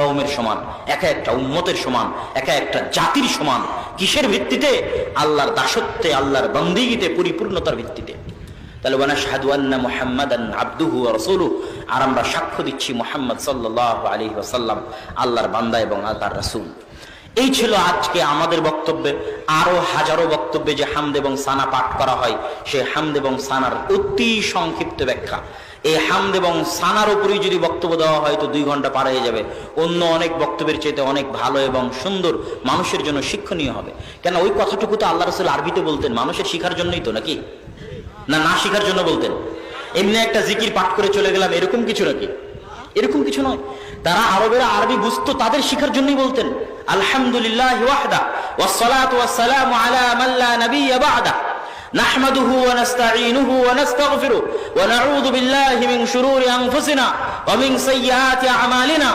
কওমের সমান, একা একটা উম্মতের সমান, একা একটা জাতির সমান। কিসের ভিত্তিতে? আল্লাহর দাসত্বে, আল্লাহর বন্দেগীতে, পরিপূর্ণতার ভিত্তিতে। তাহলে ওয়ানাশহাদু আন্না মুহাম্মাদান আবদুহু ওয়া রাসূলুহু, আর আমরা সাক্ষ্য দিচ্ছি মুহাম্মদ সাল্লাল্লাহু আলাইহি ওয়াসাল্লাম আল্লাহর বান্দা এবং তার রাসূল। এই ছিল আজকে আমাদের বক্তব্যে। আরো হাজারো বক্তব্যে যে হামদ এবং সানা পাঠ করা হয়, সেই হামদ এবং সানার অতি সংক্ষিপ্ত ব্যাখ্যা। এই হামদ এবং সানার উপরেই যদি বক্তব্য দেওয়া হয় তো 2 ঘন্টা পার হয়ে যাবে। অন্য অনেক বক্তব্যের চাইতে অনেক ভালো এবং সুন্দর, মানুষের জন্য শিক্ষণীয় হবে। কেন ওই কথাটুকু তো আল্লাহ রাসূল আরবিতে বলতেন, মানুষের শিখার জন্যই তো, নাকি না শিখার জন্য বলতেন? এমনি একটা জিকির পাঠ করে চলে গেলাম এরকম কিছু নাকি? এরকম কিছু নয়। তারা আরবেরা আরবি বুঝতো, তাদের শিখার জন্যই বলতেন। আলহামদুলিল্লাহি ওয়াহদা ওয়াস সালাতু ওয়াস সালামু আলা মান লা নাবিয়্যা বা'দা নাহমাদুহু ওয়া নাস্তাঈনুহু ওয়া নাস্তাগফিরুহু ওয়া নাউযু বিল্লাহি মিন শুরুরি আনফুসিনা ওয়া মিন সাইয়্যাতি আমালিনা।